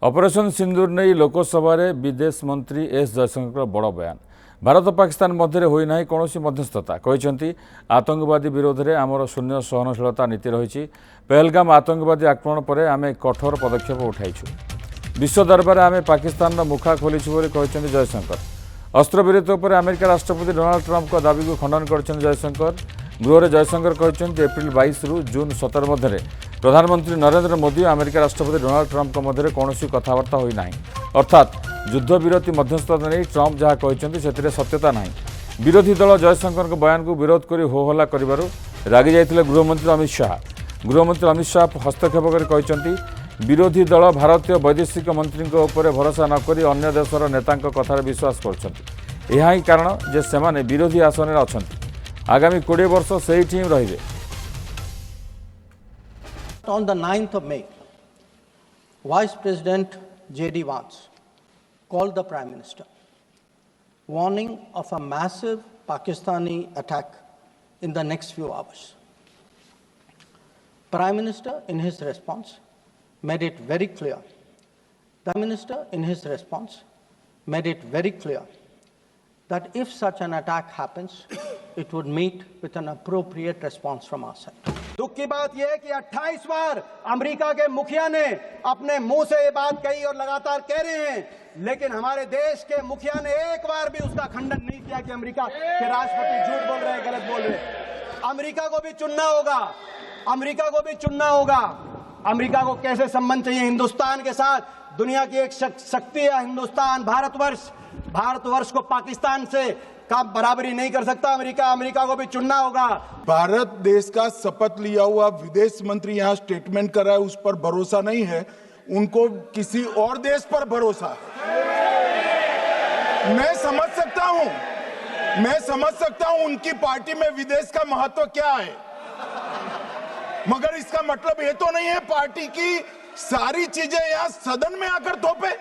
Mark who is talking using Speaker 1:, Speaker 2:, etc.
Speaker 1: Operation सिंदूर नहीं लोकसभा विदेश मंत्री एस जयशंकर बड़ बयान। भारत पाकिस्तान मध्य होना कौन मध्यस्थता कहते आतंकवादी विरोध में आमर शून्य सहनशीलता नीति रही। पहलगाम आतंकवादी आक्रमण पर आम कठोर पदक्षेप उठाइछु। विश्व दरबार आम पाकिस्तान मुखा खोलीछु कहते जयशंकर। अस्त्रविरति पर अमेरिका राष्ट्रपति डोनाल्ड ट्रंप को दाबी को खंडन कर जयशंकर। गृह में जयशंकर कहते एप्रिल 22 रु जून 17 मध्य प्रधानमंत्री नरेंद्र मोदी और अमेरिका राष्ट्रपति डोनाल्ड ट्रंप मध्य कौन कथबार्ता होना अर्थात युद्धविरति मध्यस्थता नहीं ट्रंप जहाँ कहते से सत्यता ना। विरोधी दल जयशंकर बयान को विरोध कर होहल्ला कर रागी जाते गृहमंत्री अमित शाह। गृहमंत्री अमित शाह हस्तक्षेप कर विरोधी दल भारतीय वैदेशिक मंत्री भरोसा नक अन्य देशर नेता कथार विश्वास कर कारण जे सेमाने विरोधी आसन में अच्छा आगामी 20 वर्ष से ही रहिबे।
Speaker 2: On the 9th of May, Vice President J.D. Vance called the Prime Minister, warning of a massive Pakistani attack in the next few hours. Prime Minister, in his response, made it very clear. Prime Minister, in his response, made it very clear that if such an attack happens, it would meet with an appropriate response from our side.
Speaker 3: दुख की बात यह है कि 28 बार America के मुखिया ने अपने मुंह से ये बात कही और लगातार कह रहे हैं, लेकिन हमारे देश के मुखिया ने एक बार भी उसका खंडन नहीं किया कि अमेरिका के राष्ट्रपति झूठ बोल रहे हैं, गलत बोल रहे हैं। अमेरिका को भी चुनना होगा, अमेरिका को भी चुनना होगा। अमेरिका को कैसे संबंध चाहिए हिंदुस्तान के साथ? दुनिया की एक शक्ति है हिंदुस्तान, भारतवर्ष को पाकिस्तान से का बराबरी नहीं कर सकता अमेरिका को भी चुनना होगा।
Speaker 4: भारत देश का शपथ लिया हुआ विदेश मंत्री यहाँ स्टेटमेंट कर रहा है, उस पर भरोसा नहीं है, उनको किसी और देश पर भरोसा है। मैं समझ सकता हूं उनकी पार्टी में विदेश का महत्व क्या है, मगर इसका मतलब ये तो नहीं है पार्टी की सारी चीजें यहाँ सदन में आकर थोपे।